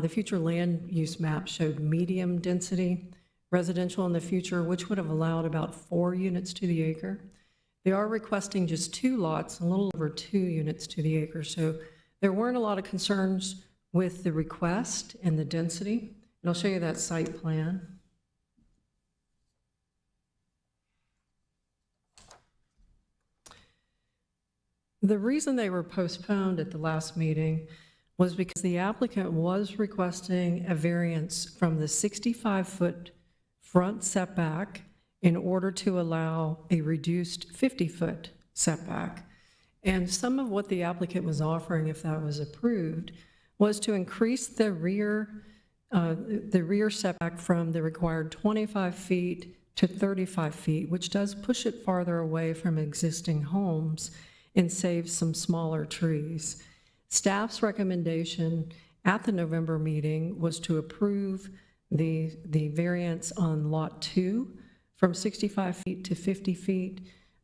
The future land use map showed medium density residential in the future, which would have allowed about 4 units to the acre. They are requesting just 2 lots, a little over 2 units to the acre. So there weren't a lot of concerns with the request and the density. And I'll show you that site plan. The reason they were postponed at the last meeting was because the applicant was requesting a variance from the 65-foot front setback in order to allow a reduced 50-foot setback. And some of what the applicant was offering, if that was approved, was to increase the rear setback from the required 25 feet to 35 feet, which does push it farther away from existing homes and save some smaller trees. Staff's recommendation at the November meeting was to approve the variance on Lot 2 from 65 feet to 50 feet,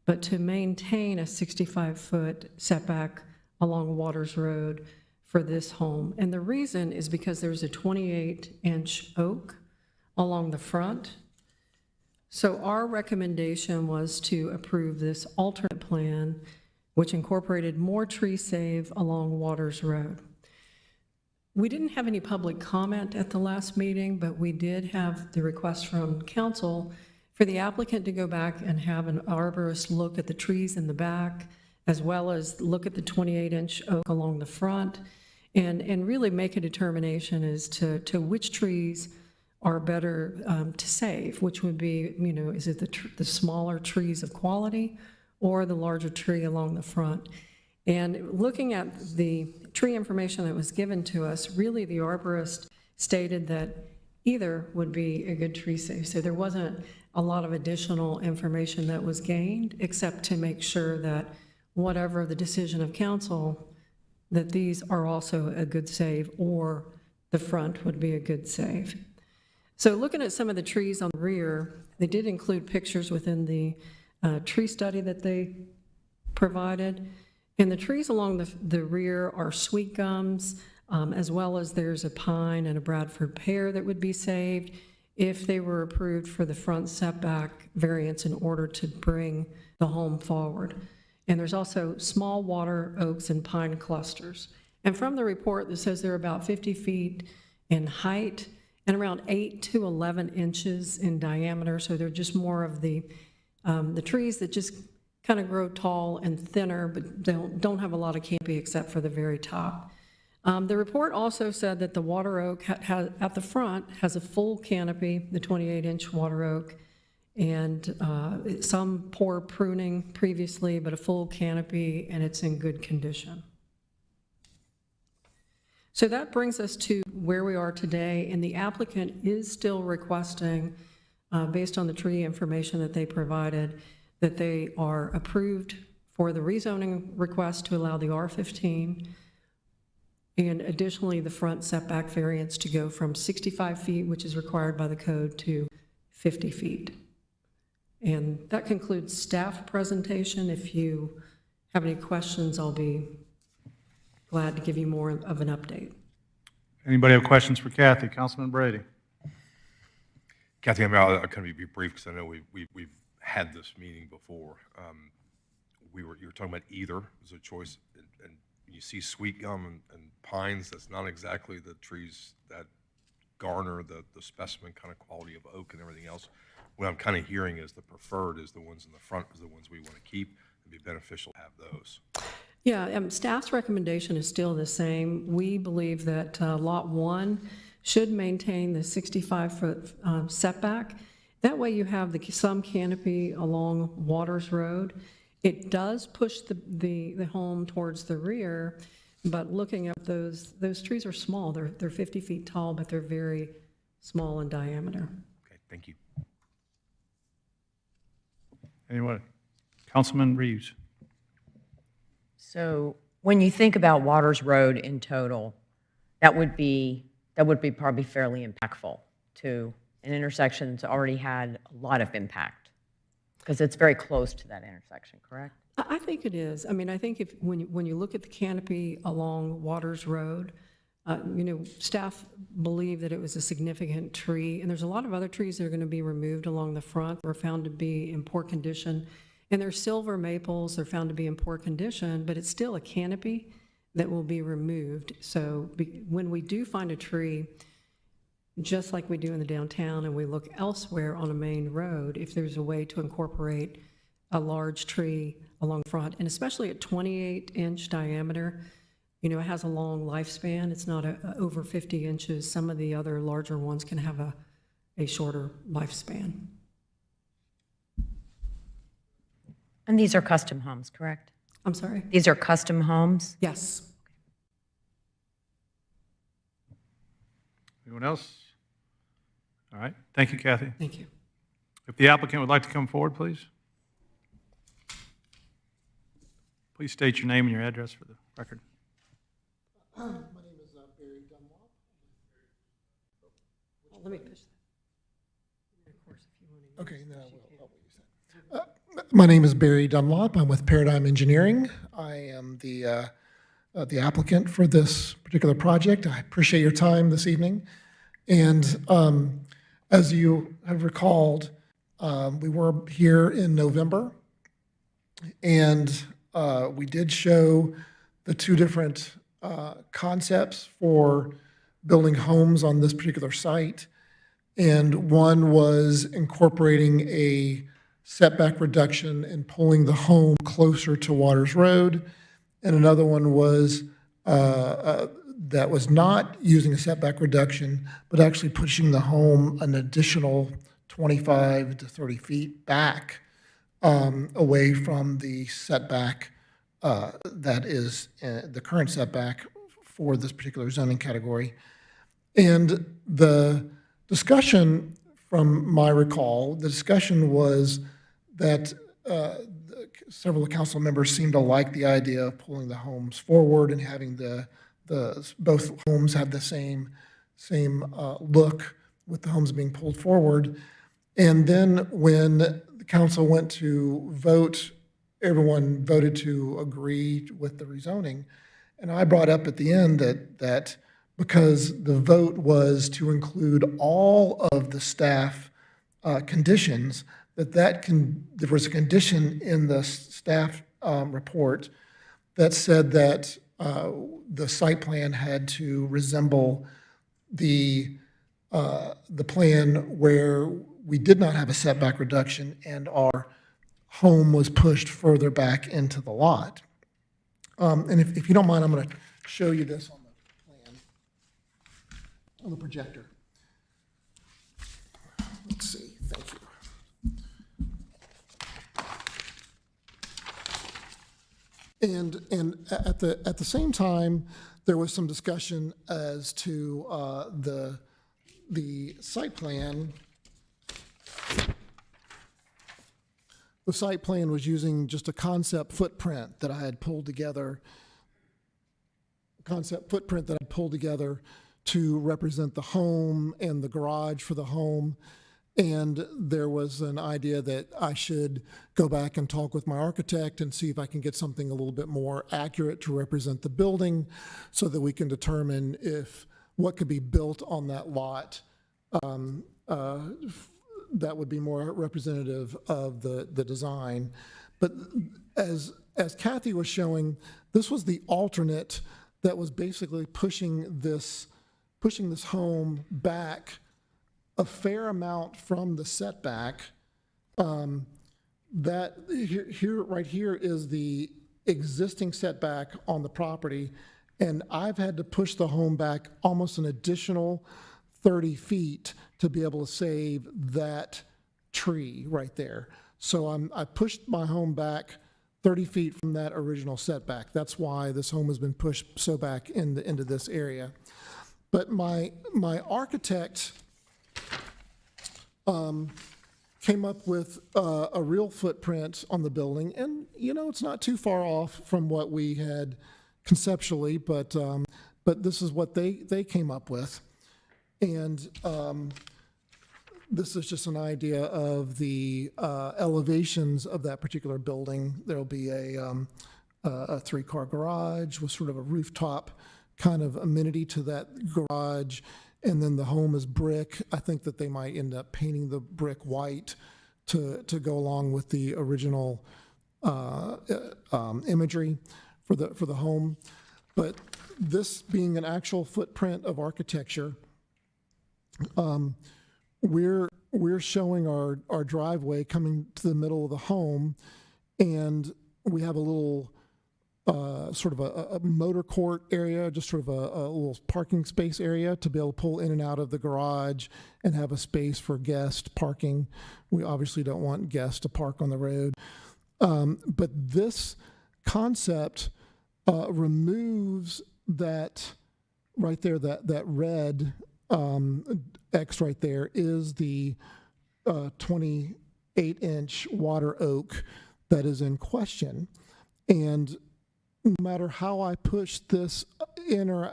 but to maintain a 65-foot setback along Waters Road for this home. And the reason is because there's a 28-inch oak along the front. So our recommendation was to approve this alternate plan, which incorporated more tree save along Waters Road. We didn't have any public comment at the last meeting, but we did have the request from council for the applicant to go back and have an arborist look at the trees in the back, as well as look at the 28-inch oak along the front, and really make a determination as to which trees are better to save, which would be, is it the smaller trees of quality or the larger tree along the front. And looking at the tree information that was given to us, really the arborist stated that either would be a good tree save. So there wasn't a lot of additional information that was gained, except to make sure that whatever the decision of council, that these are also a good save, or the front would be a good save. So looking at some of the trees on the rear, they did include pictures within the tree study that they provided. And the trees along the rear are sweet gums, as well as there's a pine and a Bradford pear that would be saved if they were approved for the front setback variance in order to bring the home forward. And there's also small water oaks and pine clusters. And from the report, that says they're about 50 feet in height and around 8 to 11 inches in diameter. So they're just more of the trees that just kind of grow tall and thinner, but don't have a lot of canopy except for the very top. The report also said that the water oak at the front has a full canopy, the 28-inch water oak, and some poor pruning previously, but a full canopy, and it's in good condition. So that brings us to where we are today, and the applicant is still requesting, based on the tree information that they provided, that they are approved for the rezoning request to allow the R15, and additionally the front setback variance to go from 65 feet, which is required by the code, to 50 feet. And that concludes staff presentation. If you have any questions, I'll be glad to give you more of an update. Anybody have questions for Kathy? Councilman Brady. Kathy, I'll kind of be brief because I know we've had this meeting before. You were talking about either as a choice, and you see sweet gum and pines. That's not exactly the trees that garner the specimen kind of quality of oak and everything else. What I'm kind of hearing is the preferred is the ones in the front, is the ones we want to keep. It'd be beneficial to have those. Yeah, staff's recommendation is still the same. We believe that Lot 1 should maintain the 65-foot setback. That way you have some canopy along Waters Road. It does push the home towards the rear, but looking at those trees are small. They're 50 feet tall, but they're very small in diameter. Okay, thank you. Anyone? Councilman Reeves. So when you think about Waters Road in total, that would be probably fairly impactful to an intersection that's already had a lot of impact, because it's very close to that intersection, correct? I think it is. I mean, I think when you look at the canopy along Waters Road, Staff believe that it was a significant tree, and there's a lot of other trees that are going to be removed along the front that are found to be in poor condition. And they're silver maples, they're found to be in poor condition, but it's still a canopy that will be removed. So when we do find a tree, just like we do in the downtown, and we look elsewhere on a main road, if there's a way to incorporate a large tree along front, and especially at 28-inch diameter, it has a long lifespan. It's not over 50 inches. Some of the other larger ones can have a shorter lifespan. And these are custom homes, correct? I'm sorry? These are custom homes? Yes. Anyone else? All right, thank you, Kathy. Thank you. If the applicant would like to come forward, please. Please state your name and your address for the record. My name is Barry Dunlop. Let me push that. Of course, if you want to. Okay, then I'll use that. My name is Barry Dunlop. I'm with Paradigm Engineering. I am the applicant for this particular project. I appreciate your time this evening. And as you have recalled, we were here in November, and we did show the two different concepts for building homes on this particular site. And one was incorporating a setback reduction and pulling the home closer to Waters Road. And another one was that was not using a setback reduction, but actually pushing the home an additional 25 to 30 feet back away from the setback that is the current setback for this particular zoning category. And the discussion, from my recall, the discussion was that several of the council members seemed to like the idea of pulling the homes forward and having both homes have the same look with the homes being pulled forward. And then when the council went to vote, everyone voted to agree with the rezoning. And I brought up at the end that because the vote was to include all of the staff conditions, there was a condition in the staff report that said that the site plan had to resemble the plan where we did not have a setback reduction and our home was pushed further back into the lot. And if you don't mind, I'm going to show you this on the plan, on the projector. Let's see, thank you. And at the same time, there was some discussion as to the site plan. The site plan was using just a concept footprint that I had pulled together, to represent the home and the garage for the home. And there was an idea that I should go back and talk with my architect and see if I can get something a little bit more accurate to represent the building so that we can determine what could be built on that lot that would be more representative of the design. But as Kathy was showing, this was the alternate that was basically pushing this home back a fair amount from the setback. That right here is the existing setback on the property, and I've had to push the home back almost an additional 30 feet to be able to save that tree right there. So I pushed my home back 30 feet from that original setback. That's why this home has been pushed so back into this area. But my architect came up with a real footprint on the building, and it's not too far off from what we had conceptually, but this is what they came up with. And this is just an idea of the elevations of that particular building. There'll be a three-car garage with sort of a rooftop kind of amenity to that garage, and then the home is brick, I think that they might end up painting the brick white to go along with the original imagery for the home. But this being an actual footprint of architecture, we're showing our driveway coming to the middle of the home, and we have a little sort of a motor court area, just sort of a little parking space area to be able to pull in and out of the garage and have a space for guest parking. We obviously don't want guests to park on the road. But this concept removes that right there, that red X right there is the 28-inch water oak that is in question. And no matter how I push this in or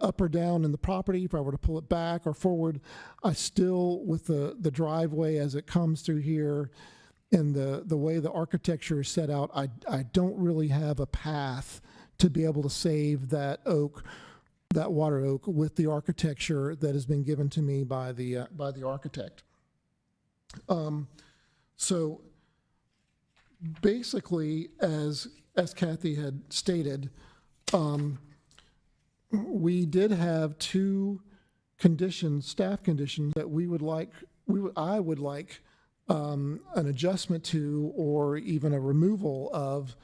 up or down in the property, if I were to pull it back or forward, I still, with the driveway as it comes through here and the way the architecture is set out, I don't really have a path to be able to save that oak, that water oak, with the architecture that has been given to me by the architect. So basically, as Kathy had stated, we did have two conditions, staff conditions, that I would like an adjustment to, or even a removal of,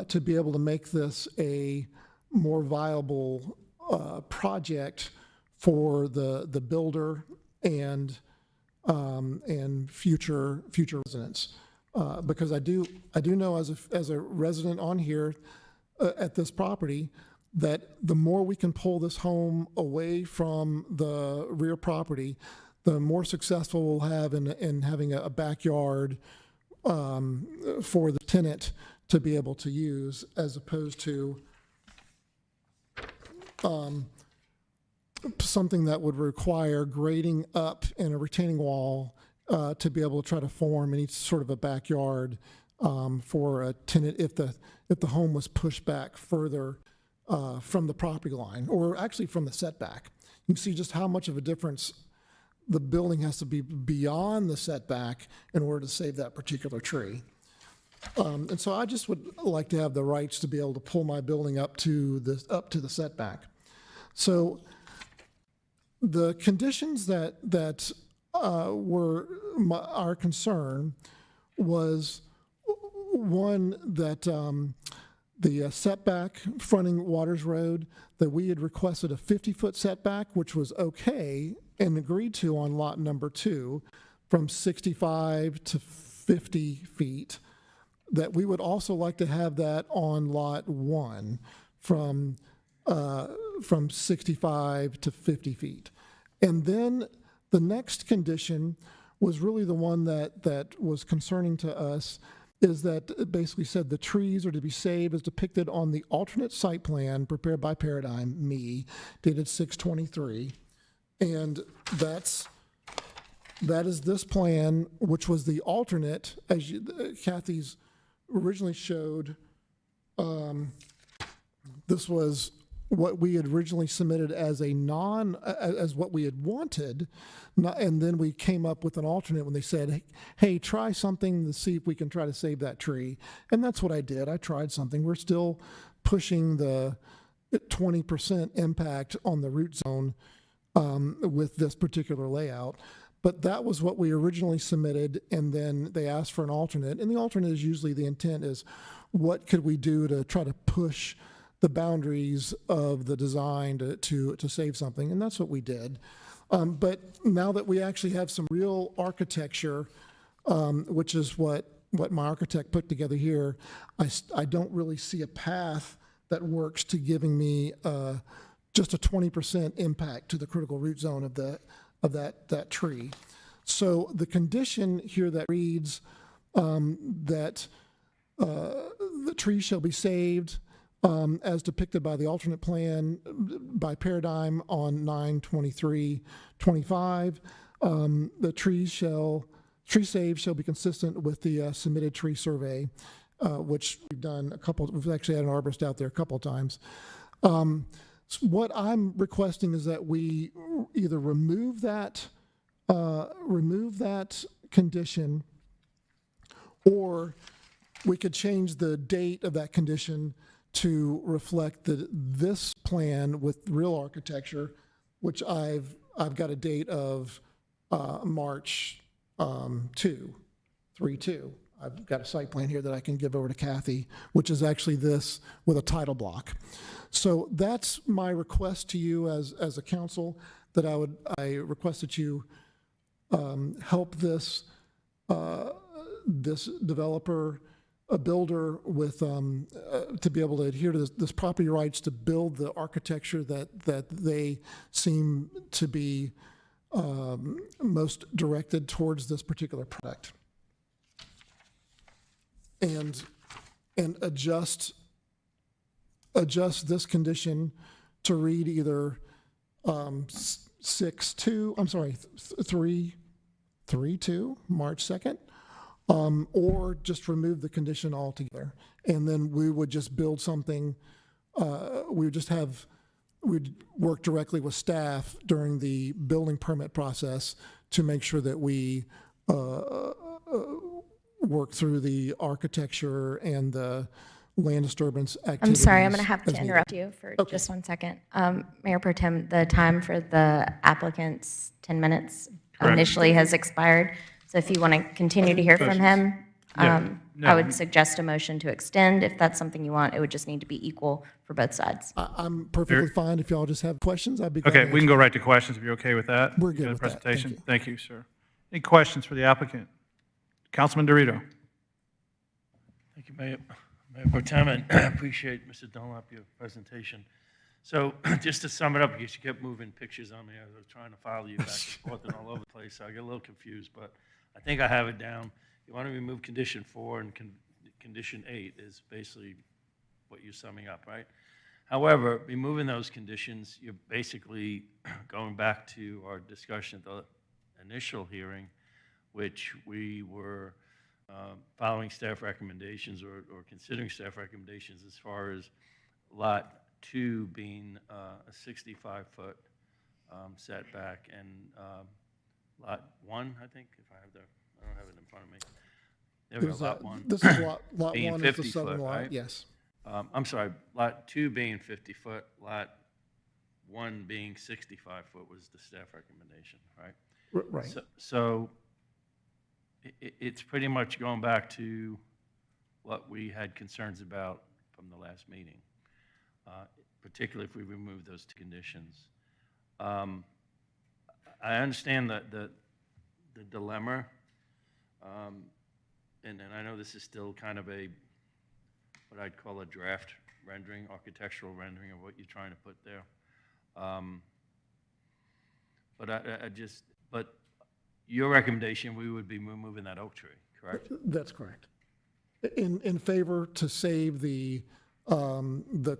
to be able to make this a more viable project for the builder and future residents. Because I do know as a resident on here at this property, that the more we can pull this home away from the rear property, the more successful we'll have in having a backyard for the tenant to be able to use, as opposed to something that would require grading up and a retaining wall to be able to try to form any sort of a backyard for a tenant if the home was pushed back further from the property line, or actually from the setback. You can see just how much of a difference the building has to be beyond the setback in order to save that particular tree. And so I just would like to have the rights to be able to pull my building up to the setback. So the conditions that were our concern was, one, that the setback fronting Waters Road, that we had requested a 50-foot setback, which was okay and agreed to on lot number 2, from 65 to 50 feet. That we would also like to have that on lot 1 from 65 to 50 feet. And then the next condition was really the one that was concerning to us, is that it basically said the trees are to be saved as depicted on the alternate site plan prepared by Paradigm, me, dated 6/23. And that is this plan, which was the alternate, as Kathy's originally showed. This was what we had originally submitted as as what we had wanted, and then we came up with an alternate when they said, hey, try something to see if we can try to save that tree. And that's what I did. I tried something. We're still pushing the 20% impact on the root zone with this particular layout. But that was what we originally submitted, and then they asked for an alternate. And the alternate is usually, the intent is, what could we do to try to push the boundaries of the design to save something, and that's what we did. But now that we actually have some real architecture, which is what my architect put together here, I don't really see a path that works to giving me just a 20% impact to the critical root zone of that tree. So the condition here that reads that the tree shall be saved as depicted by the alternate plan by Paradigm on 9/23/25. The tree save shall be consistent with the submitted tree survey, which we've done we've actually had an arborist out there a couple of times. What I'm requesting is that we either remove that condition, or we could change the date of that condition to reflect this plan with real architecture, which I've got a date of March 3/2. I've got a site plan here that I can give over to Kathy, which is actually this with a title block. So that's my request to you as a council, that I request that you help this developer, a builder with, to be able to adhere to this property rights to build the architecture that they seem to be most directed towards this particular product. And adjust this condition to read either 3/2, March 2nd, or just remove the condition altogether. And then we would just build something, we'd work directly with staff during the building permit process to make sure that we work through the architecture and the land disturbance activities. I'm sorry, I'm going to have as to needed. interrupt you for just 1 second. Mayor Pro Tem, the time for the applicant's 10 minutes Correct. initially has expired. So if you want to continue to hear from him, Yeah, I would suggest a motion to extend. If that's something you want, it would just need to be equal for both sides. I'm perfectly fine. If y'all just have questions, I'd be glad to Okay, we can go right to questions if you're okay with that. We're good You got a with that. Thank presentation? you. Thank you, sir. Any questions for the applicant? Councilman Dorito? Thank you, Mayor Pro Tem, and I appreciate, Mr. Dunlap, your presentation. So just to sum it up, because you kept moving pictures on me, I was trying to follow you back and forth and all over the place, so I get a little confused, but I think I have it down. You want to remove condition 4, and condition 8 is basically what you're summing up, right? However, removing those conditions, you're basically going back to our discussion at the initial hearing, which we were following staff recommendations or considering staff recommendations as far as Lot 2 being a 65-foot setback, and Lot 1, I think, if I have the, I don't have it in front of me. There we It go, was, Lot 1. This is lot Being 1 is the 50 southern foot, lot, right? yes. I'm sorry, Lot 2 being 50 foot, Lot 1 being 65 foot was the staff recommendation, right? Right. So it's pretty much going back to what we had concerns about from the last meeting, particularly if we remove those two conditions. I understand the dilemma, and I know this is still kind of what I'd call a draft rendering, architectural rendering of what you're trying to put there. But your recommendation, we would be removing that oak tree, correct? That's correct. In favor to save the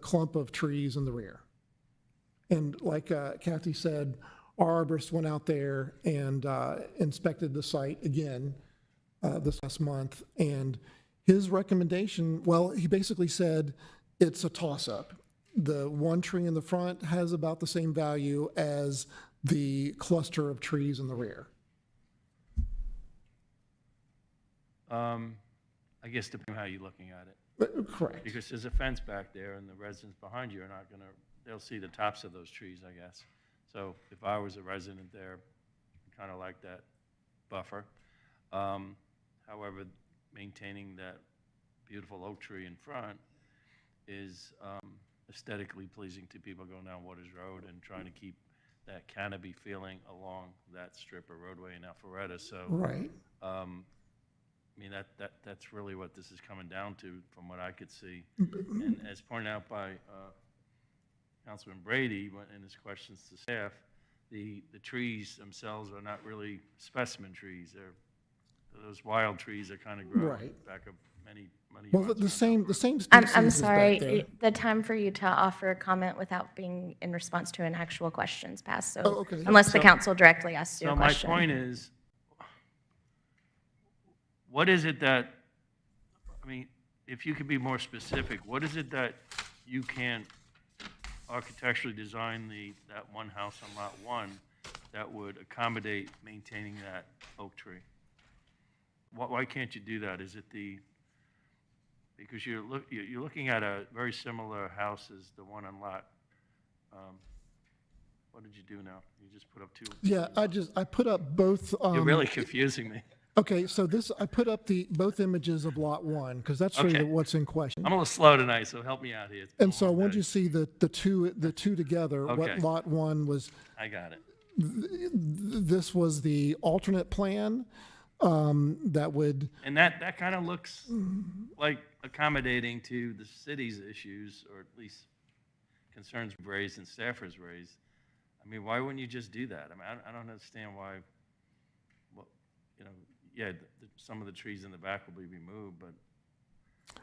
clump of trees in the rear. And like Kathy said, our arborist went out there and inspected the site again this last month. And his recommendation, well, he basically said it's a toss-up. The one tree in the front has about the same value as the cluster of trees in the rear. I guess depending on how you're looking at it. Correct. Because there's a fence back there, and the residents behind you are not going to, they'll see the tops of those trees, I guess. So if I was a resident there, kind of like that buffer. However, maintaining that beautiful oak tree in front is aesthetically pleasing to people going down Waters Road and trying to keep that canopy feeling along that strip of roadway in Alpharetta. So, Right. I mean, that's really what this is coming down to, from what I could see. And as pointed out by Councilman Brady in his questions to staff, the trees themselves are not really specimen trees. Those wild trees that kind of grow Right. back up many Well, yards the around same species I'm is back sorry, there. the time for you to offer a comment without being in response to an actual question's passed. Oh, So okay. unless the So- council directly asks you So a my question. point is, what is it that, I mean, if you could be more specific, what is it that you can't architecturally design that one house on Lot 1 that would accommodate maintaining that oak tree? Why can't you do that? Is it because you're looking at a very similar house as the one on Lot, what did you do now? You just put up two? Yeah, I put up both. You're really confusing me. Okay, so I put up both images of Lot 1, because that's really Okay. what's in question. I'm a little slow tonight, so help me out here. It's been And a so I long wanted day. you to see the two together, what Okay. Lot 1 was. I got it. This was the alternate plan that would, And that kind of looks like accommodating to the city's issues, or at least concerns we've raised and staffers raised. I mean, why wouldn't you just do that? I mean, I don't understand why, well, yeah, some of the trees in the back will be removed, but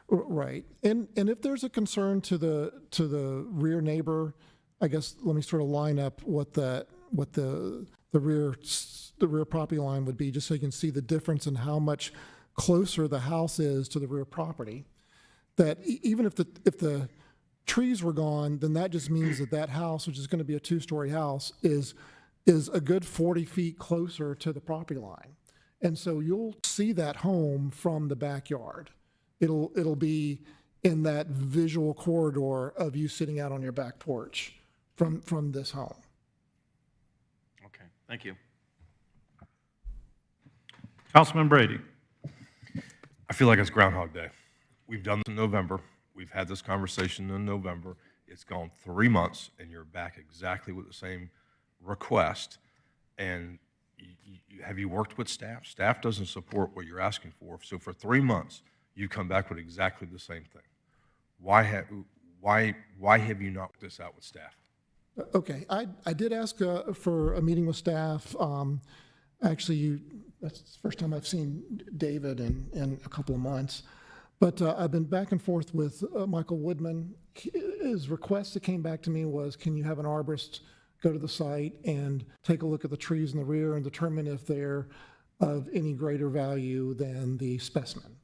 right. And if there's a concern to the rear neighbor, I guess, let me sort of line up what the rear property line would be, just so you can see the difference in how much closer the house is to the rear property. That even if the trees were gone, then that just means that house, which is going to be a two-story house, is a good 40 feet closer to the property line. And so you'll see that home from the backyard. It'll be in that visual corridor of you sitting out on your back porch from this home. okay, thank you. Councilman Brady. I feel like it's Groundhog Day. We've done this in November. We've had this conversation in November. It's gone 3 months, and you're back exactly with the same request. And have you worked with staff? Staff doesn't support what you're asking for. So for 3 months, you come back with exactly the same thing. Why have you not worked this out with staff? Okay, I did ask for a meeting with staff. Actually, that's the first time I've seen David in a couple of months. But I've been back and forth with Michael Woodman. His request that came back to me was, can you have an arborist go to the site and take a look at the trees in the rear and determine if they're of any greater value than the specimen?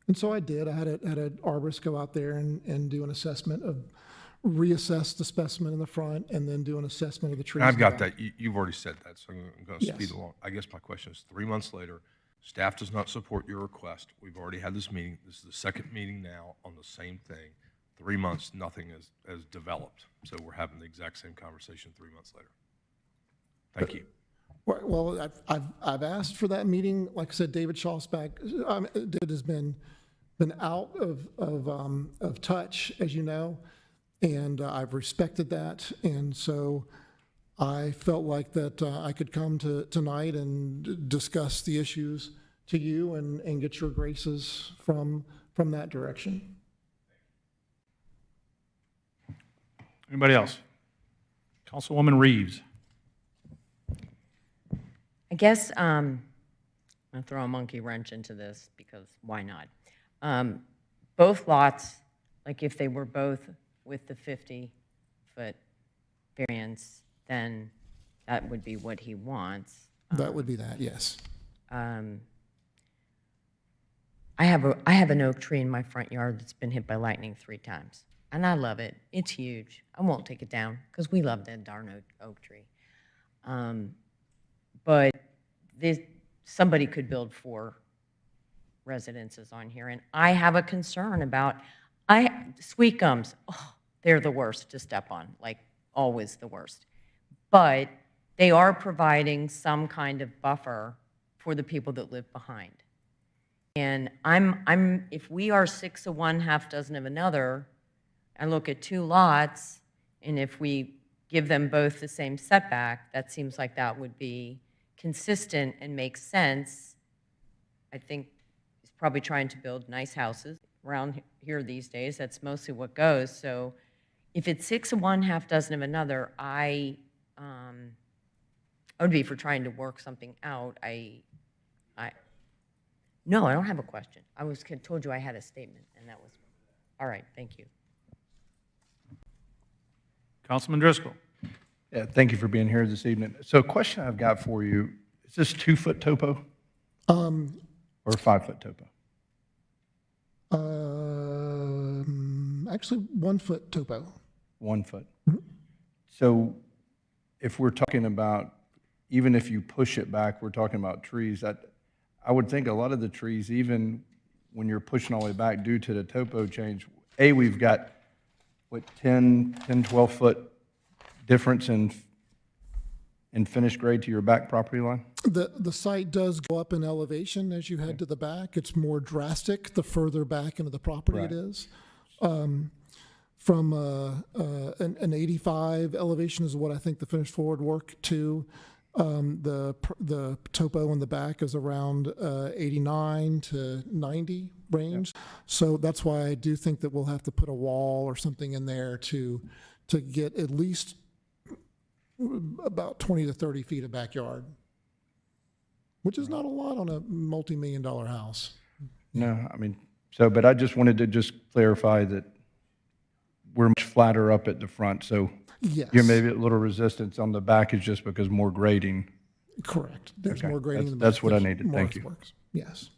And so I did. I had an arborist go out there and do an assessment reassess the specimen in the front, and then do an assessment of the trees. I've in the got back. that. You've already said that, so I'm going to speed Yes. along. I guess my question is, 3 months later, staff does not support your request. We've already had this meeting. This is the second meeting now on the same thing. 3 months, nothing has developed. So we're having the exact same conversation 3 months later. Thank you. Well, I've asked for that meeting. Like I said, David Schlossback has been out of touch, as you know, and I've respected that. And so I felt like that I could come tonight and discuss the issues to you and get your graces from that direction. Anybody else? Councilwoman Reeves. I guess I'm going to throw a monkey wrench into this because why not? Both lots, like if they were both with the 50-foot variance, then that would be what he wants. That would be that, yes. I have an oak tree in my front yard that's been hit by lightning 3 times, and I love it. It's huge. I won't take it down because we love that darn oak tree. But somebody could build 4 residences on here, and I have a concern about sweet gums. Oh, they're the worst to step on, like always the worst. But they are providing some kind of buffer for the people that live behind. And if we are 6 of one, half dozen of another, I look at 2 lots, and if we give them both the same setback, that seems like that would be consistent and makes sense. I think he's probably trying to build nice houses around here these days. That's mostly what goes. So if it's 6 of one, half dozen of another, I would be for trying to work something out. No, I don't have a question. I told you I had a statement, and that was, all right, thank you. Councilman Driscoll. Yeah, thank you for being here this evening. So a question I've got for you, is this 2-foot topo or 5-foot topo? Actually, 1 foot topo. 1 foot. So if we're talking about, even if you push it back, we're talking about trees, I would think a lot of the trees, even when you're pushing all the way back due to the topo change, we've got, what, 12 foot difference in finished grade to your back property line? The site does go up in elevation as you head to the back. It's more drastic the further back into the property Right. it is. From an 85 elevation is what I think the finished forward work to. The topo in the back is around 89 to 90 range. So that's why I do think that we'll have to put a wall or something in there to get at least about 20 to 30 feet of backyard, which is not a lot on a multi-million-dollar house. No, I mean, but I just wanted to just clarify that we're much flatter up at the front, so Yes. you're maybe a little resistance on the back is just because more grading. Correct. There's Okay. more grading in the That's back. what I There's needed. more Thank you. earthworks. Yes.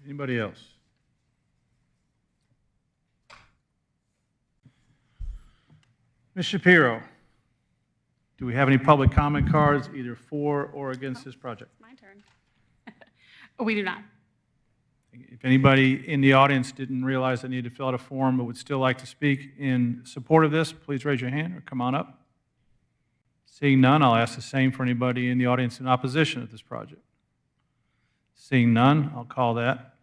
Anybody else? Ms. Shapiro, do we have any public comment cards either for or against this project? My turn. We do not. If anybody in the audience didn't realize they needed to fill out a form but would still like to speak in support of this, please raise your hand or come on up. Seeing none, I'll ask the same for anybody in the audience in opposition of this project. Seeing none, I'll call that.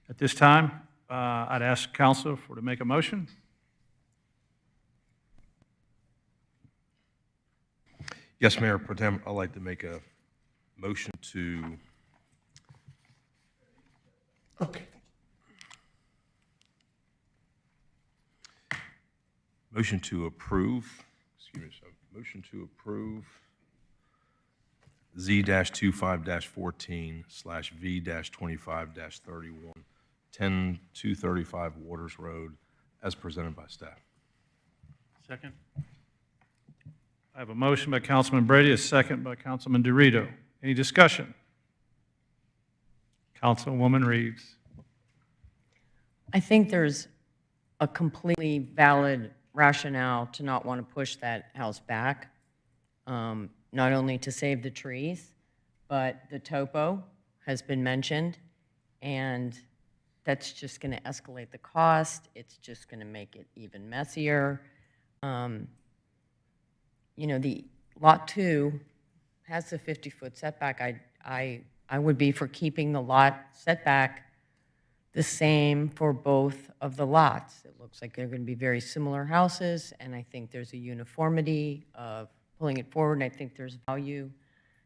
At this time, I'd ask council to make a motion. Yes, Mayor Pro Tem, I'd like to make a motion to, Okay. motion to approve, motion to approve Z-25-14/V-25-31, 10235 Waters Road, as presented by staff. Second? I have a motion by Councilman Brady, a second by Councilman Dorito. Any discussion? Councilwoman Reeves. I think there's a completely valid rationale to not want to push that house back, not only to save the trees, but the topo has been mentioned, and that's just going to escalate the cost. It's just going to make it even messier. You know, the Lot 2 has the 50-foot setback. I would be for keeping the lot setback the same for both of the lots. It looks like they're going to be very similar houses, and I think there's a uniformity of pulling it forward, and I think there's value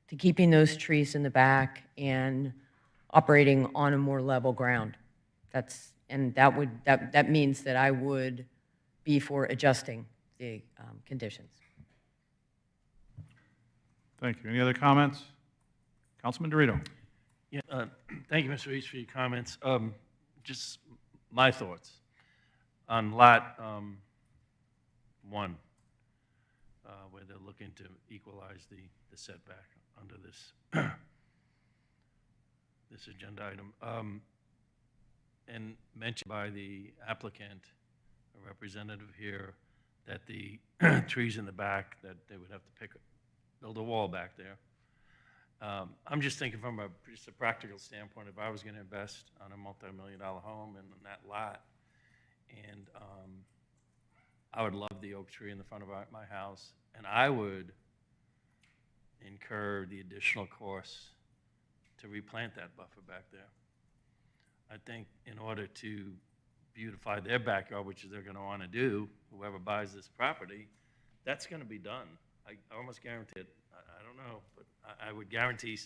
to keeping those trees in the back and operating on a more level ground. That means that I would be for adjusting the conditions. Thank you. Any other comments? Councilman Dorito. Yeah, thank you, Mr. Reese, for your comments. Just my thoughts on Lot 1, where they're looking to equalize the setback under this, this agenda item. And mentioned by the applicant, a representative here, that the trees in the back, that they would have to build a wall back there. I'm just thinking from just a practical standpoint, if I was going to invest on a multi-million-dollar home and on that lot, and I would love the oak tree in the front of my house, and I would incur the additional costs to replant that buffer back there. I think in order to beautify their backyard, which they're going to want to do, whoever buys this property, that's going to be done. I almost guarantee it. I don't know, but I would guarantee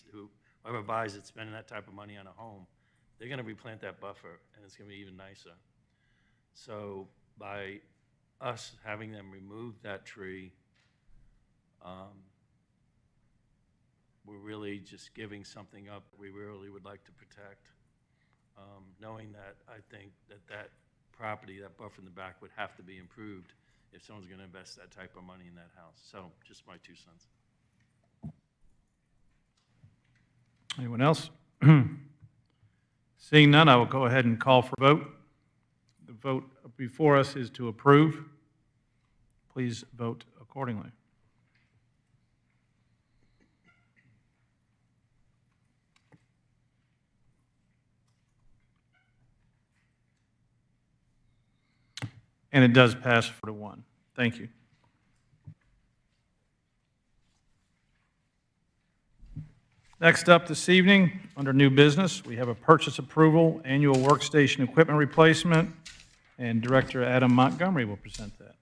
whoever buys it, spending that type of money on a home, they're going to replant that buffer, and it's going to be even nicer. So by us having them remove that tree, we're really just giving something up we really would like to protect, knowing that I think that property, that buffer in the back would have to be improved if someone's going to invest that type of money in that house. So just my 2 cents. Anyone else? Seeing none, I will go ahead and call for vote. The vote before us is to approve. Please vote accordingly. And it does pass 4-1. Thank you. Next up this evening, under new business, we have a purchase approval, annual workstation equipment replacement, and Director Adam Montgomery will present that.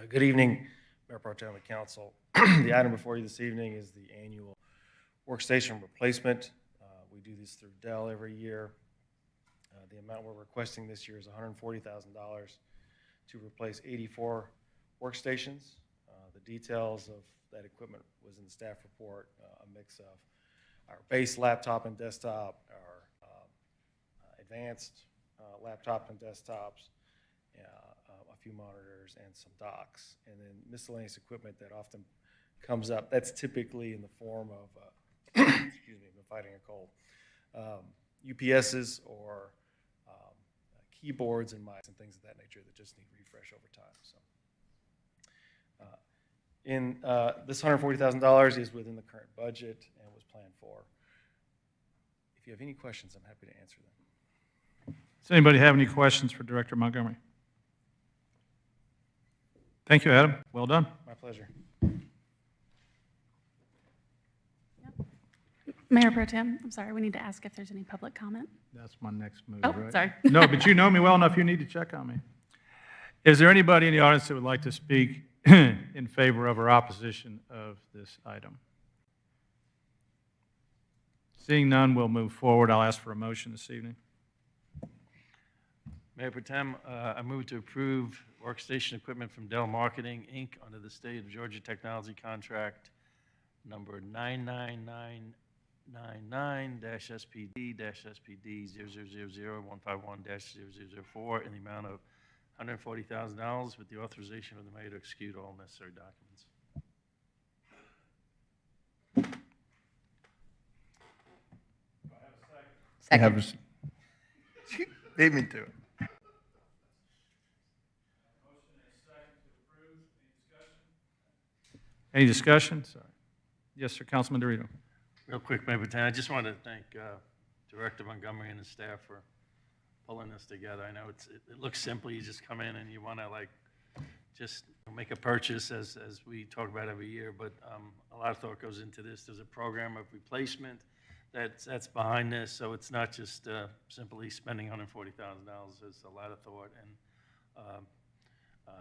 Good evening, Mayor Pro Tem and Council. The item before you this evening is the annual workstation replacement. We do this through Dell every year. The amount we're requesting this year is $140,000 to replace 84 workstations. The details of that equipment was in the staff report, a mix of our base laptop and desktop, our advanced laptop and desktops, a few monitors, and some docks, and then miscellaneous equipment that often comes up. That's typically in the form of, excuse me, I've been fighting a cold, UPSs or keyboards and mice and things of that nature that just need refresh over time. So, this $140,000 is within the current budget and was planned for. If you have any questions, I'm happy to answer them. Does anybody have any questions for Director Montgomery? Thank you, Adam. Well done. My pleasure. Mayor Pro Tem, I'm sorry, we need to ask if there's any public comment. That's my next move, Oh, right? sorry. No, but you know me well enough, you need to check on me. Is there anybody in the audience that would like to speak in favor of or opposition of this item? Seeing none, we'll move forward. I'll ask for a motion this evening. Mayor Pro Tem, I move to approve workstation equipment from Dell Marketing, Inc. under the State of Georgia Technology Contract number 999-SPD-SPD-000151-0004 in the amount of $140,000 with the authorization of the mayor to execute all necessary documents. Second. Beat me to it. Any discussion? Sorry. Yes, sir, Councilman Dorito. Real quick, Mayor Pro Tem, I just want to thank Director Montgomery and his staff for pulling this together. I know it looks simple. You just come in and you want to just make a purchase as we talk about every year, but a lot of thought goes into this. There's a program of replacement that's behind this, so it's not just simply spending $140,000. There's a lot of thought and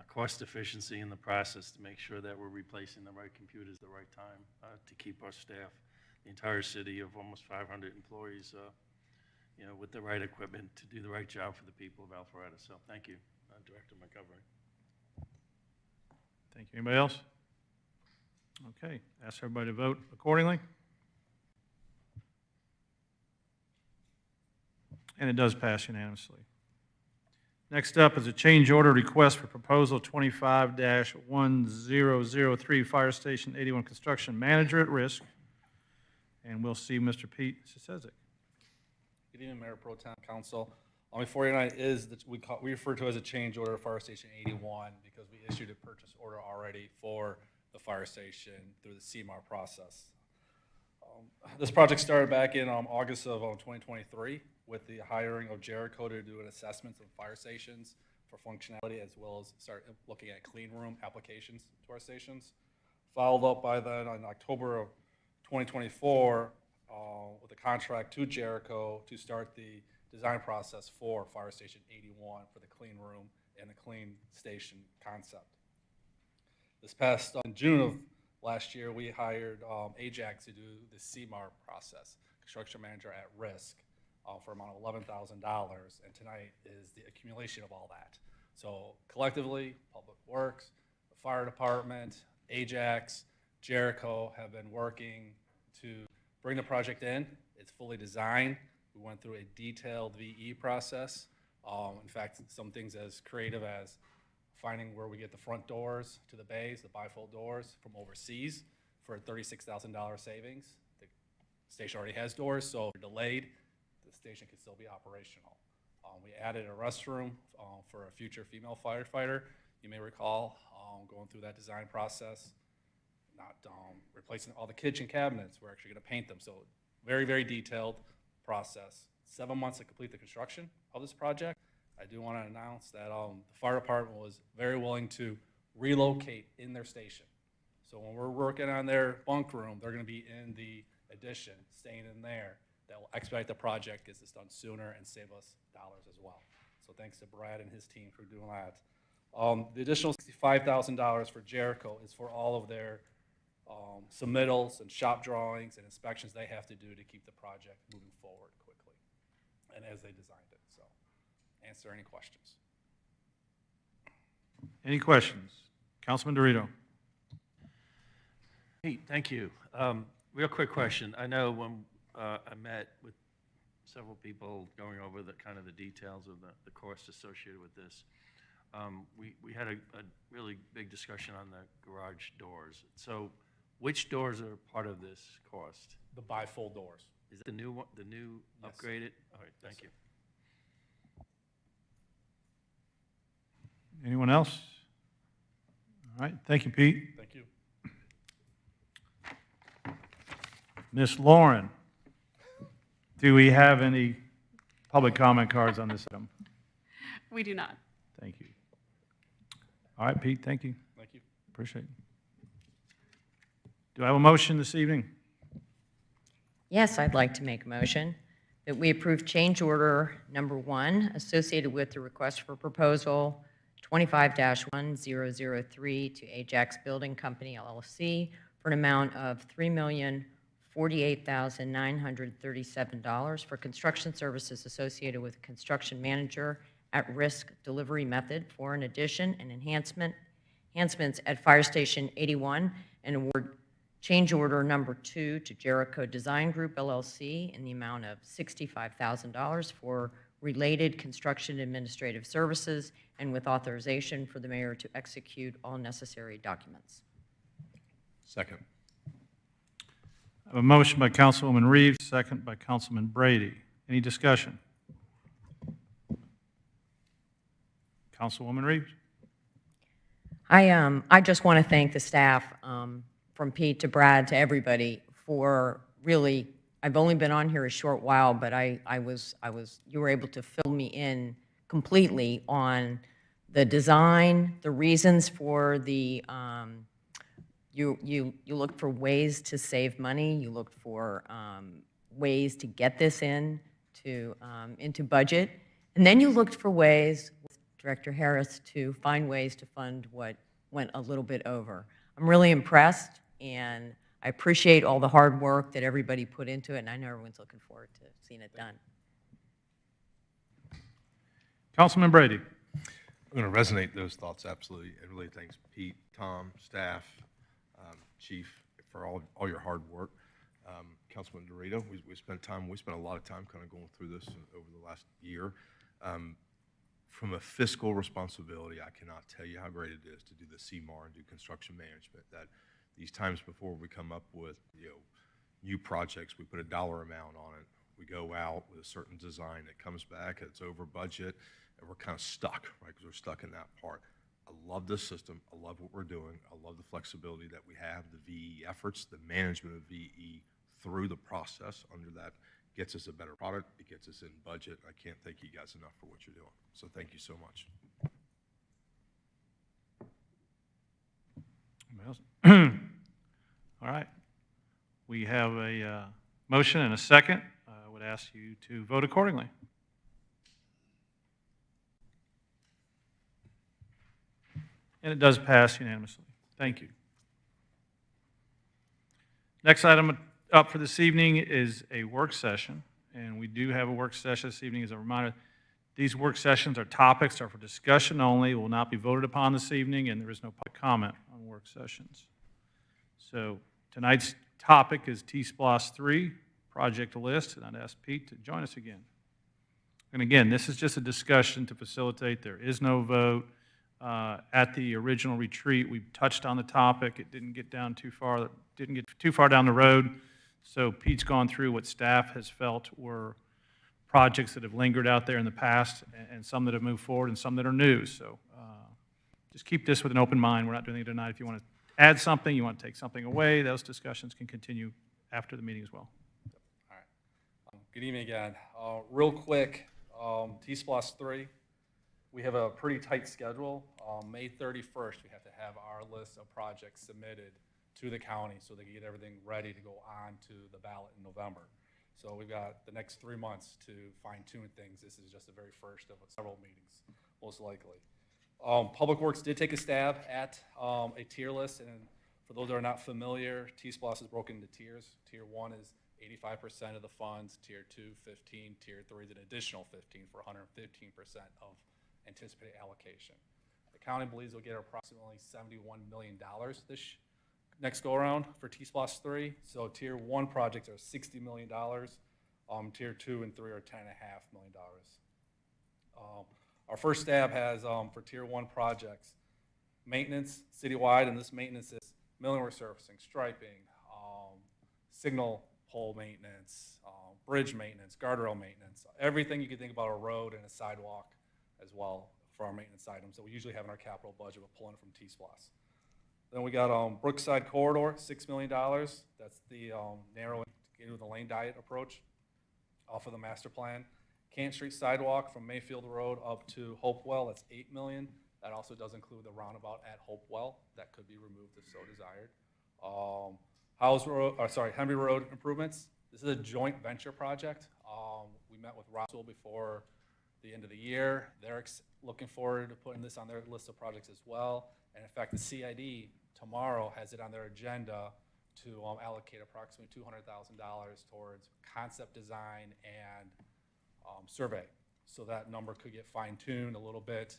cost efficiency in the process to make sure that we're replacing the right computers at the right time to keep our staff, the entire city of almost 500 employees, with the right equipment to do the right job for the people of Alpharetta. So thank you, Director Montgomery. Thank you. Anybody else? Okay, ask everybody to vote accordingly. And it does pass unanimously. Next up is a change order request for proposal 25-1003, Fire Station 81 Construction Manager at Risk. And we'll see Mr. Pete Sisezek. Good evening, Mayor Pro Tem, Council. Before you tonight is that we refer to as a change order of Fire Station 81 because we issued a purchase order already for the fire station through the CMAR process. This project started back in August of 2023 with the hiring of Jericho to do an assessment of fire stations for functionality, as well as start looking at clean room applications to our stations. Followed up by then on October of 2024 with a contract to Jericho to start the design process for Fire Station 81 for the clean room and the clean station concept. This past June of last year, we hired Ajax to do the CMAR process, construction manager at risk, for an amount of $11,000, and tonight is the accumulation of all that. So collectively, Public Works, the fire department, Ajax, Jericho have been working to bring the project in. It's fully designed. We went through a detailed VE process In fact, some things as creative as finding where we get the front doors to the bays, the bifold doors from overseas for a $36,000 savings. The station already has doors, so if they're delayed, the station can still be operational. We added a restroom for a future female firefighter. You may recall going through that design process, not replacing all the kitchen cabinets. We're actually going to paint them. So very, very detailed process. 7 months to complete the construction of this project. I do want to announce that the fire department was very willing to relocate in their station. So when we're working on their bunk room, they're going to be in the addition, staying in there. That will expedite the project, gets this done sooner, and save us dollars as well. So thanks to Brad and his team for doing that. The additional $65,000 for Jericho is for all of their submittals and shop drawings and inspections they have to do to keep the project moving forward quickly and as they designed it. So answer any questions. Any questions? Councilman Dorito. Pete, thank you. Real quick question. I know when I met with several people going over the kind of the details of the cost associated with this, we had a really big discussion on the garage doors. So which doors are part of this cost? The bifold doors. Is that the new one, the new Yes. upgraded? All right, thank Yes, you. Anyone else? All right, thank you, Pete. Thank you. Ms. Lauren, do we have any public comment cards on this item? We do not. Thank you. All right, Pete, thank you. Thank you. Appreciate it. Do I have a motion this evening? Yes, I'd like to make a motion that we approve change order number 1 associated with the request for proposal 25-1003 to Ajax Building Company LLC for an amount of $3,048,937 for construction services associated with construction manager at-risk delivery method for an addition and enhancements at Fire Station 81, and award change order number 2 to Jericho Design Group LLC in the amount of $65,000 for related construction administrative services, and with authorization for the mayor to execute all necessary documents. Second. I have a motion by Councilwoman Reeves, second by Councilman Brady. Any discussion? Councilwoman Reeves? I just want to thank the staff, from Pete to Brad to everybody, for really, I've only been on here a short while, but you were able to fill me in completely on the design, the reasons for the, you looked for ways to save money, you looked for ways to get this into budget, and then you looked for ways, with Director Harris, to find ways to fund what went a little bit over. I'm really impressed, and I appreciate all the hard work that everybody put into it, and I know everyone's looking forward to seeing it done. Councilman Brady? I'm going to resonate those thoughts, absolutely. And really thanks Pete, Tom, staff, Chief, for all your hard work. Councilman Dorito, we spent a lot of time kind of going through this over the last year. From a fiscal responsibility, I cannot tell you how great it is to do the CMAR and do construction management. That these times before we come up with new projects, we put a dollar amount on it. We go out with a certain design that comes back, it's over budget, and we're kind of stuck, right? Because we're stuck in that part. I love this system. I love what we're doing. I love the flexibility that we have, the VE efforts, the management of VE through the process under that gets us a better product. It gets us in budget. I can't thank you guys enough for what you're doing. So thank you so much. Anybody else? All right. We have a motion and a second. I would ask you to vote accordingly. And it does pass unanimously. Thank you. Next item up for this evening is a work session, and we do have a work session this evening. As a reminder, these work sessions are topics, are for discussion only, will not be voted upon this evening, and there is no public comment on work sessions. So tonight's topic is T-SPLOST 3 project list, and I'd ask Pete to join us again. And again, this is just a discussion to facilitate. There is no vote. At the original retreat, we touched on the topic. It didn't get down too far, didn't get too far down the road. So Pete's gone through what staff has felt were projects that have lingered out there in the past, and some that have moved forward and some that are new. So just keep this with an open mind. We're not doing it tonight. If you want to add something, you want to take something away, those discussions can continue after the meeting as well. All right. Good evening again. Real quick, T-Splosh 3, we have a pretty tight schedule. May 31st, we have to have our list of projects submitted to the county so they can get everything ready to go on to the ballot in November. So we've got the next 3 months to fine tune things. This is just the very first of several meetings, most likely. Public Works did take a stab at a tier list, and for those that are not familiar, T-Splosh is broken into tiers. Tier 1 is 85% of the funds, Tier 2, 15, Tier 3 is an additional 15 for 115% of anticipated allocation. The county believes we'll get approximately $71 million this next go-around for T-Splosh 3. So Tier 1 projects are $60 million. Tier 2 and 3 are $10.5 million. Our first stab has, for Tier 1 projects, maintenance citywide, and this maintenance is milling resurfacing, striping, signal pole maintenance, bridge maintenance, guardrail maintenance, everything you can think about a road and a sidewalk as well for our maintenance items that we usually have in our capital budget, but pulling from T-Splosh. Then we got Brookside Corridor, $6 million. That's the narrow into the lane diet approach off of the master plan. Kent Street sidewalk from Mayfield Road up to Hopewell, that's $8 million. That also does include the roundabout at Hopewell. That could be removed if so desired. Henry Road improvements. This is a joint venture project. We met with Roswell before the end of the year. They're looking forward to putting this on their list of projects as well. And in fact, the CID tomorrow has it on their agenda to allocate approximately $200,000 towards concept design and survey. So that number could get fine-tuned a little bit.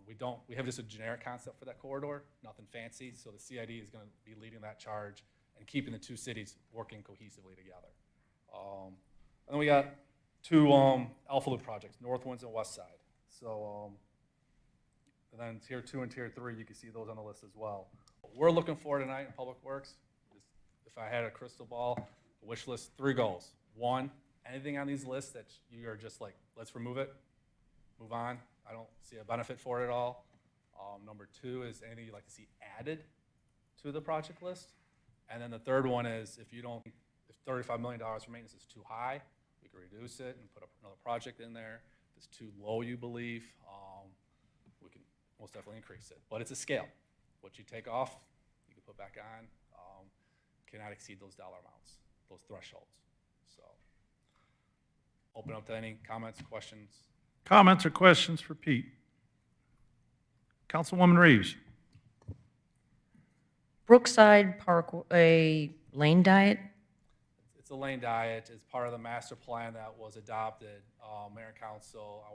We have just a generic concept for that corridor, nothing fancy. So the CID is going to be leading that charge and keeping the two cities working cohesively together. And then we got two Alpha Loop projects, North Winds and West Side. So, and then Tier 2 and Tier 3, you can see those on the list as well. What we're looking for tonight in Public Works is, if I had a crystal ball, a wish list, 3 goals. 1, anything on these lists that you are just like, let's remove it, move on. I don't see a benefit for it at all. Number 2 is anything you'd like to see added to the project list. And then the third one is if $35 million for maintenance is too high, we can reduce it and put another project in there. If it's too low, you believe, we can most definitely increase it. But it's a scale. What you take off, you can put back on, cannot exceed those dollar amounts, those thresholds. So, open up to any comments, questions. Comments or questions for Pete? Councilwoman Reeves. Brookside Park, a lane diet? It's a lane diet. It's part of the master plan that was adopted. Mayor and council, I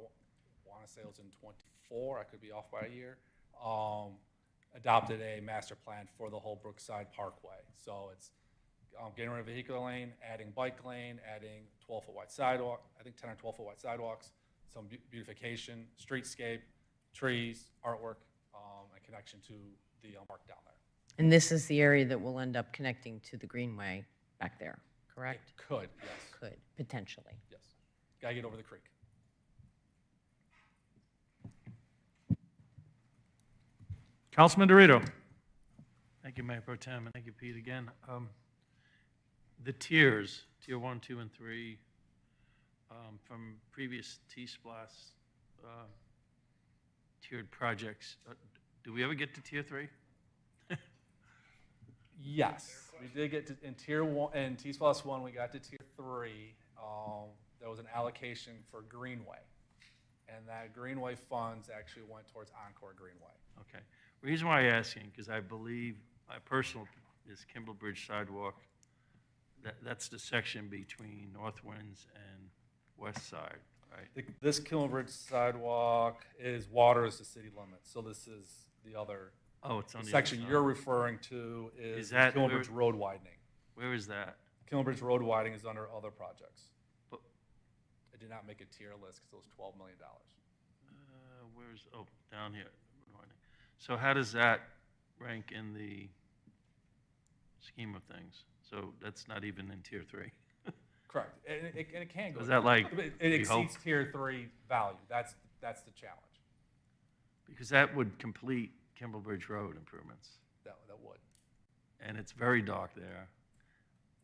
want to say it was in 24, I could be off by a year, adopted a master plan for the whole Brookside Parkway. So it's getting rid of vehicular lane, adding bike lane, adding 12-foot wide sidewalk, I think 10 or 12-foot wide sidewalks, some beautification, streetscape, trees, artwork, and connection to the park down there. And this is the area that will end up connecting to the Greenway back there, correct? It could, yes. Could, potentially. Yes. Gotta get over the creek. Councilman Dorito. Thank you, Mayor Pro Tem, and thank you, Pete, again. The tiers, Tier 1, 2, and 3, from previous T-Splosh tiered projects, do we ever get to Tier 3? Yes, we did get to, in Tier 1, in T-Splosh 1, we got to Tier 3. There was an allocation for Greenway, and that Greenway funds actually went towards Encore Greenway. Okay. Reason why I'm asking, because I believe, my personal, is Kimball Bridge sidewalk, that's the section between North Winds and West Side, right? This Kimball Bridge sidewalk waters the city limits, so this is the other. Oh, it's on The the section other side. you're referring to is the that Kimball where- Bridge Road widening. Where is that? Kimball Bridge Road widening is under other projects. But did not make a tier list because it was $12 million. Where's, oh, down here. So how does that rank in the scheme of things? So that's not even in tier 3. Correct. And it can go. Is that like, It we hope- exceeds tier 3 value. That's the challenge. because that would complete Kimblebridge Road improvements. That would. And it's very dark there.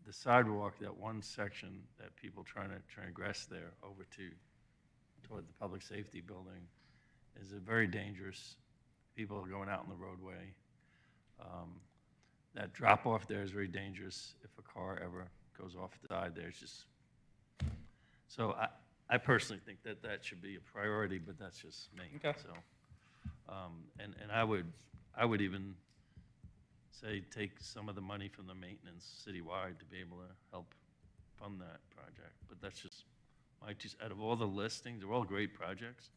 The sidewalk, that one section that people trying to transgress there over toward the public safety building is a very dangerous. People are going out in the roadway. That drop off there is very dangerous if a car ever goes off the side there. It's just, so I personally think that that should be a priority, but that's just me. Okay. So, and I would even say take some of the money from the maintenance citywide to be able to help fund that project. But that's just out of all the listings, they're all great projects.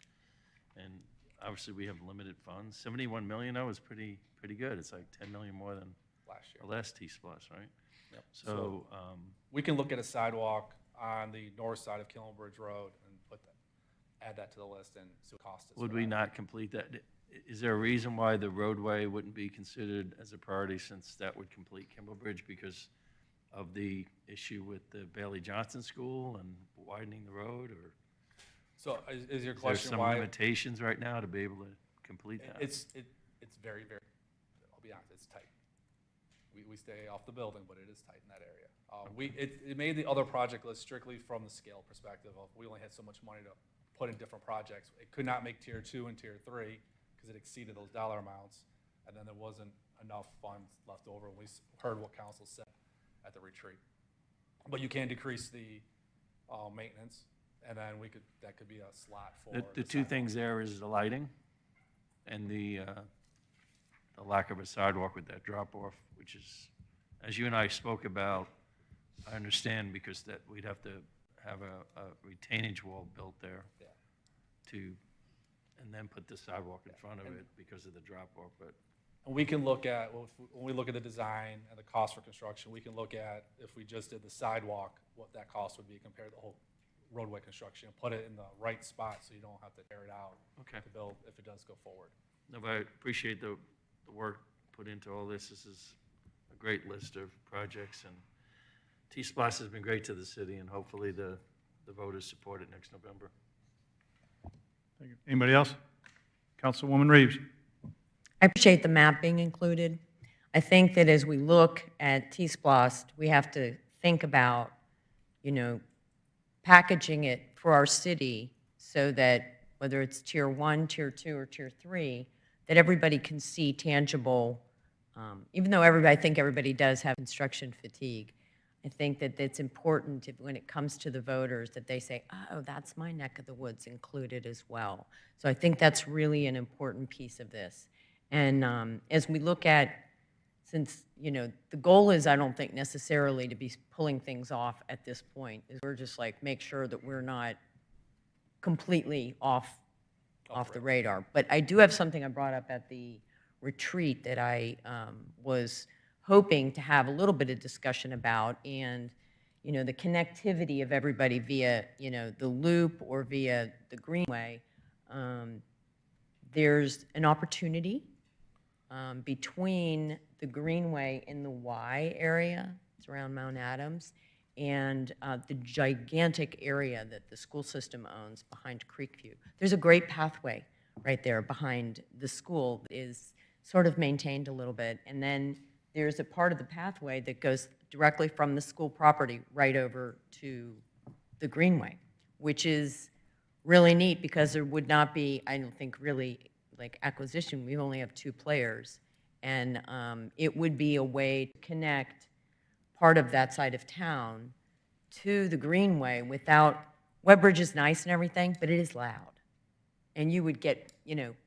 And obviously we have limited funds. 71 million, that was pretty good. It's like 10 million more than Last year. the last T-Splosh, right? Yep. So, We can look at a sidewalk on the north side of Kimblebridge Road and add that to the list and see what cost is. would for we that. not complete that? Is there a reason why the roadway wouldn't be considered as a priority since that would complete Kimblebridge because of the issue with the Bailey Johnson School and widening the road, or So is your is there question some why? limitations right now to be able to complete that? It's very, very, I'll be honest, it's tight. We stay off the building, but it is tight in that area. It made the other project list strictly from the scale perspective of we only had so much money to put in different projects. It could not make tier 2 and tier 3 because it exceeded those dollar amounts. And then there wasn't enough funds left over. We heard what council said at the retreat. But you can decrease the maintenance, and then that could be a slot for. The two things there is the lighting and the lack of a sidewalk with that drop-off, which is, as you and I spoke about, I understand because that we'd have to have a retainage wall built there Yeah. and then put the sidewalk in front of it because of the drop-off, but And we can look at, when we look at the design and the cost for construction, we can look at if we just did the sidewalk, what that cost would be compared to the whole roadway construction, and put it in the right spot so you don't have to tear it out Okay. to build if it does go forward. no, but I appreciate the work put into all this. This is a great list of projects, and T-Splosh has been great to the city, and hopefully the voters support it next November. Thank you. Anybody else? Councilwoman Reeves. I appreciate the map being included. I think that as we look at T-Splosh, we have to think about, packaging it for our city so that whether it's tier 1, tier 2, or tier 3, that everybody can see tangible, even though I think everybody does have construction fatigue. I think that it's important when it comes to the voters that they say, oh, that's my neck of the woods included as well. So I think that's really an important piece of this. And as we look at, since, the goal is, I don't think necessarily to be pulling things off at this point, is we're just like, make sure that we're not completely off the radar. But I do have something I brought up at the retreat that I was hoping to have a little bit of discussion about, and, the connectivity of everybody via, the loop or via the Greenway. There's an opportunity between the Greenway in the Y area, it's around Mount Adams, and the gigantic area that the school system owns behind Creekview. There's a great pathway right there behind the school that is sort of maintained a little bit, and then there's a part of the pathway that goes directly from the school property right over to the Greenway, which is really neat because there would not be, I don't think, really like acquisition. We only have 2 players, and it would be a way to connect part of that side of town to the Greenway without, Webbridge is nice and everything, but it is loud. And you would get,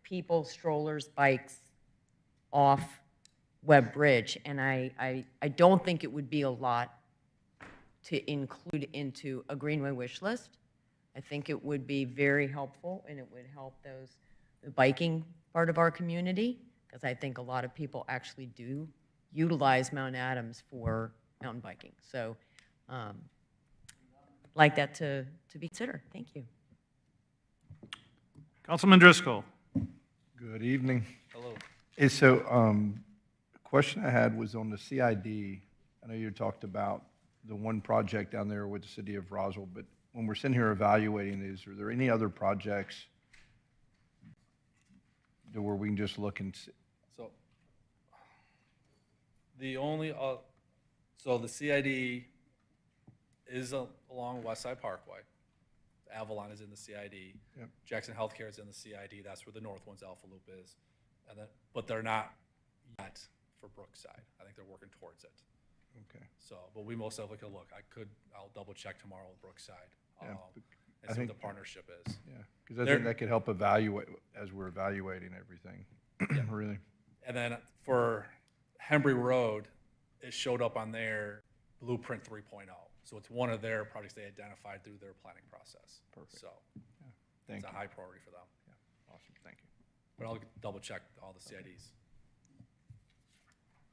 people, strollers, bikes off Webb Bridge, and I don't think it would be a lot to include into a Greenway wish list. I think it would be very helpful, and it would help the biking part of our community, because I think a lot of people actually do utilize Mount Adams for mountain biking. So like that to be considered. Thank you. Councilman Driscoll. Good evening. Hello. So, a question I had was on the CID. I know you talked about the one project down there with the city of Roswell, but when we're sitting here evaluating these, are there any other projects where we can just look and see? So the only, so the CID is along West Side Parkway. Avalon is in the CID. Yep. Jackson Healthcare is in the CID. That's where the North One's Alpha Loop is. And then, but they're not yet for Brookside. I think they're working towards it. Okay. So, but we most definitely could look. I'll double check tomorrow with Brookside. Yeah, And I see what think- the partnership is. Yeah, because I There- think that could help evaluate, as we're evaluating everything, really. And then for Hembry Road, it showed up on their Blueprint 3.0. So it's one of their projects they identified through their planning process. Perfect. So Thank it's a you. high priority for them. Awesome, thank you. But I'll double check all the CIDs.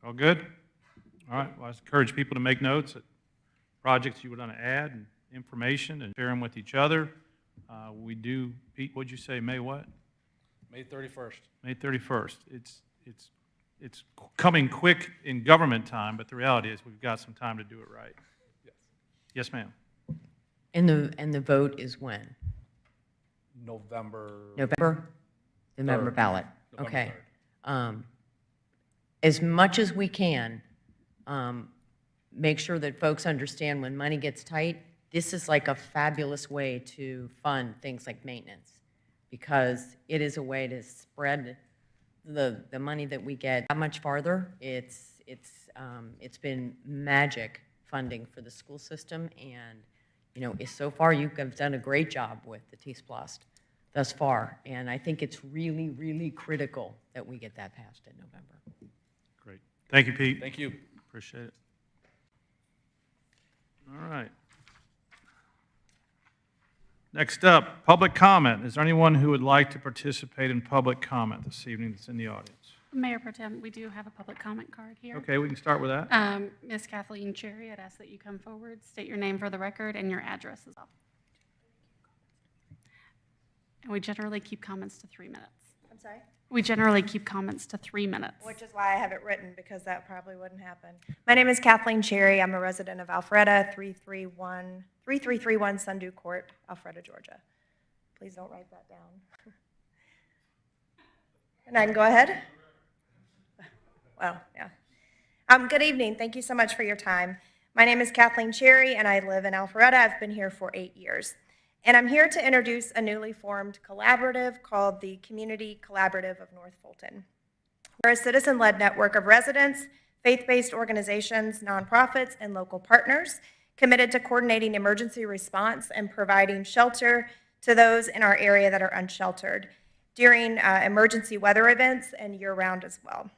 All good? All right, well, I encourage people to make notes of projects you would want to add and information and share them with each other. We do, Pete, what'd you say, May what? May 31st. May 31st. It's coming quick in government time, but the reality is we've got some time to do it right. Yes. Yes, ma'am. And the vote is when? November. November? November Third. ballot. November Okay. 3rd. As much as we can, make sure that folks understand when money gets tight, this is like a fabulous way to fund things like maintenance, because it is a way to spread the money that we get that much farther. It's been magic funding for the school system, and, you know, so far you have done a great job with the T-Splost thus far, and I think it's really, really critical that we get that passed in November. Great. Thank you, Pete. Thank you. Appreciate it. All right. Next up, public comment. Is there anyone who would like to participate in public comment this evening that's in the audience? Mayor Pro Tem, we do have a public comment card here. Okay, we can start with that. Ms. Kathleen Cherry, I'd ask that you come forward, state your name for the record and your address as well. And we generally keep comments to 3 minutes. I'm sorry? We generally keep comments to 3 minutes. Which is why I have it written, because that probably wouldn't happen. My name is Kathleen Cherry. I'm a resident of Alpharetta, 3331 Sundew Court, Alpharetta, Georgia. Please don't write that down. And I can go ahead? Well, yeah. Good evening. Thank you so much for your time. My name is Kathleen Cherry, and I live in Alpharetta. I've been here for 8 years. And I'm here to introduce a newly formed collaborative called the Community Collaborative of North Fulton. We're a citizen-led network of residents, faith-based organizations, nonprofits, and local partners committed to coordinating emergency response and providing shelter to those in our area that are unsheltered during emergency weather events and year-round as well.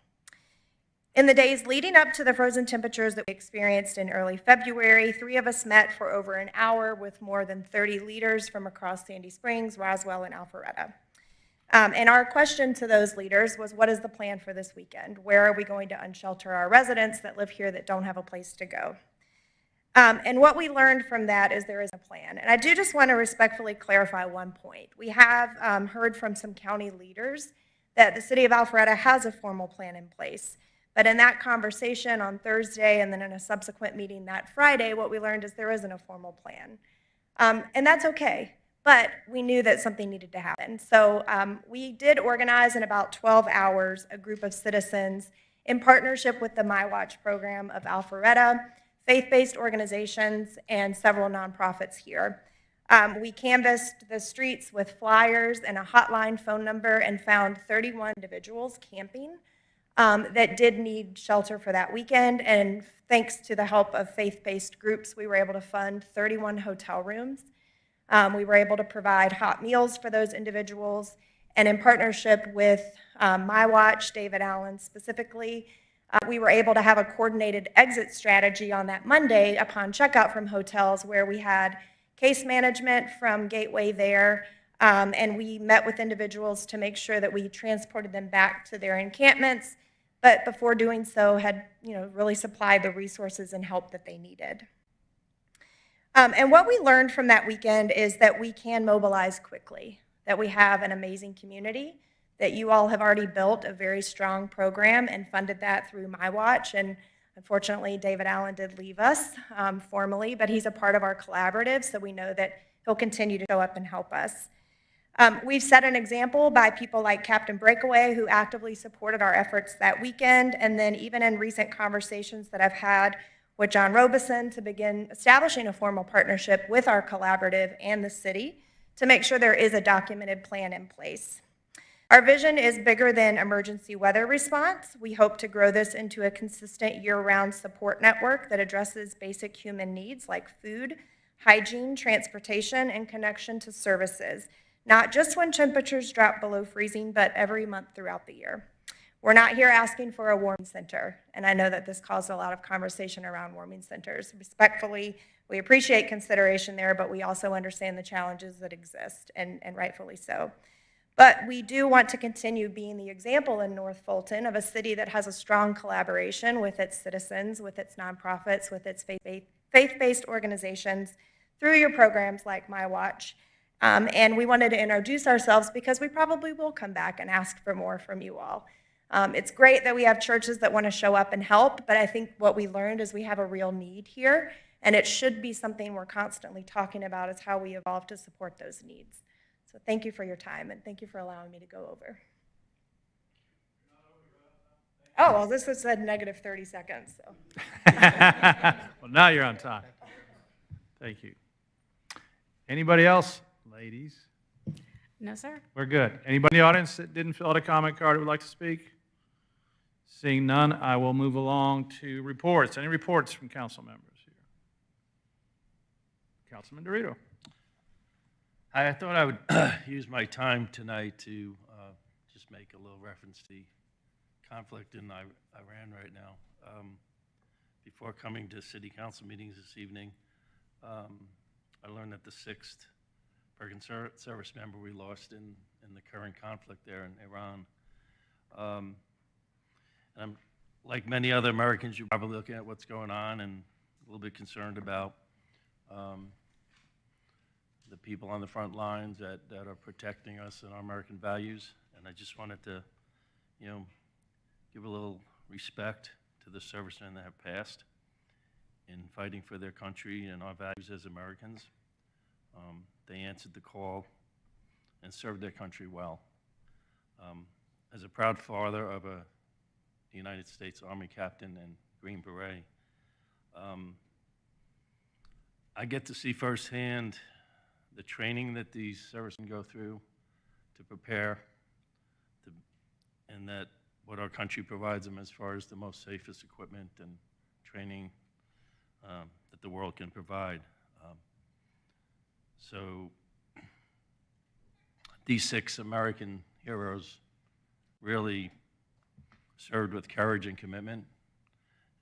In the days leading up to the frozen temperatures that we experienced in early February, 3 of us met for over an hour with more than 30 leaders from across Sandy Springs, Roswell, and Alpharetta. And our question to those leaders was, what is the plan for this weekend? Where are we going to unshelter our residents that live here that don't have a place to go? And what we learned from that is there is a plan. And I do just want to respectfully clarify one point. We have heard from some county leaders that the city of Alpharetta has a formal plan in place. But in that conversation on Thursday and then in a subsequent meeting that Friday, what we learned is there isn't a formal plan. And that's okay, but we knew that something needed to happen. So we did organize in about 12 hours a group of citizens in partnership with the My Watch program of Alpharetta, faith-based organizations, and several nonprofits here. We canvassed the streets with flyers and a hotline phone number and found 31 individuals camping that did need shelter for that weekend, and thanks to the help of faith-based groups, we were able to fund 31 hotel rooms. We were able to provide hot meals for those individuals, and in partnership with My Watch, David Allen specifically, we were able to have a coordinated exit strategy on that Monday upon checkout from hotels, where we had case management from Gateway there, and we met with individuals to make sure that we transported them back to their encampments, but before doing so had really supplied the resources and help that they needed. And what we learned from that weekend is that we can mobilize quickly, that we have an amazing community, that you all have already built a very strong program and funded that through My Watch. And unfortunately, David Allen did leave us formally, but he's a part of our collaborative, so we know that he'll continue to show up and help us. We've set an example by people like Captain Breakaway, who actively supported our efforts that weekend, and then even in recent conversations that I've had with John Robeson to begin establishing a formal partnership with our collaborative and the city to make sure there is a documented plan in place. Our vision is bigger than emergency weather response. We hope to grow this into a consistent year-round support network that addresses basic human needs like food, hygiene, transportation, and connection to services, not just when temperatures drop below freezing, but every month throughout the year. We're not here asking for a warming center, and I know that this caused a lot of conversation around warming centers. Respectfully, we appreciate consideration there, but we also understand the challenges that exist, and rightfully so. But we do want to continue being the example in North Fulton of a city that has a strong collaboration with its citizens, with its nonprofits, with its faith-based organizations through your programs like My Watch. And we wanted to introduce ourselves because we probably will come back and ask for more from you all. It's great that we have churches that want to show up and help, but I think what we learned is we have a real need here, and it should be something we're constantly talking about is how we evolve to support those needs. So thank you for your time, and thank you for allowing me to go over. Oh, well, this was said negative 30 seconds, so. Well, now you're on time. Thank you. Anybody else, ladies? No, sir. We're good. Anybody in the audience that didn't fill out a comment card who would like to speak? Seeing none, I will move along to reports. Any reports from council members here? Councilman Dorito. I thought I would use my time tonight to just make a little reference to the conflict in Iran right now. Before coming to city council meetings this evening, I learned that the 6th American service member we lost in the current conflict there in Iran. And I'm, like many other Americans, you're probably looking at what's going on and a little bit concerned about the people on the front lines that are protecting us and our American values. And I just wanted to, give a little respect to the servicemen that have passed in fighting for their country and our values as Americans. They answered the call and served their country well. As a proud father of a United States Army captain and Green Beret, I get to see firsthand the training that these servicemen go through to prepare, and that what our country provides them as far as the most safest equipment and training that the world can provide. So these 6 American heroes really served with courage and commitment,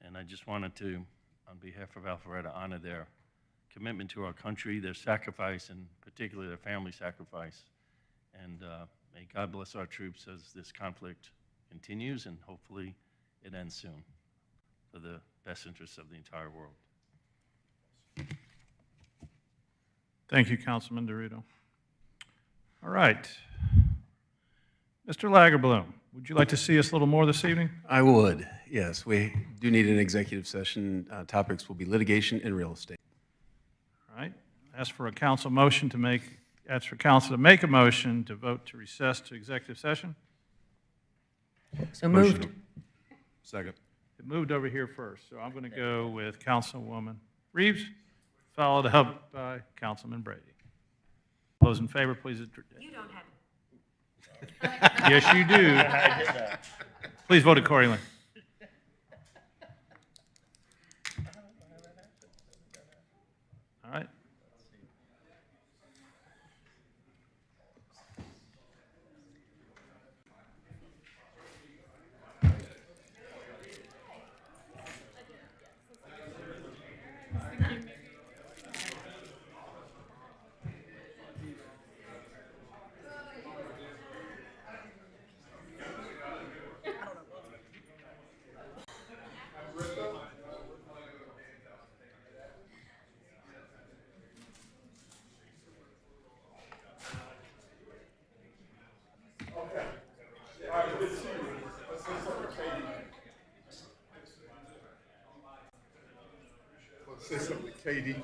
and I just wanted to, on behalf of Alpharetta, honor their commitment to our country, their sacrifice, and particularly their family sacrifice. And may God bless our troops as this conflict continues, and hopefully it ends soon for the best interests of the entire world. Thank you, Councilman Dorito. All right. Mr. Lagerbloom, would you like to see us a little more this evening? I would, yes. We do need an executive session. Topics will be litigation and real estate. All right. Ask for council to make a motion to vote to recess to executive session. So moved. Second. It moved over here first, so I'm going to go with Councilwoman Reeves, followed up by Councilman Brady. Those in favor, please. You don't have. Yes, you do. Please vote accordingly. All right. say something to Katie.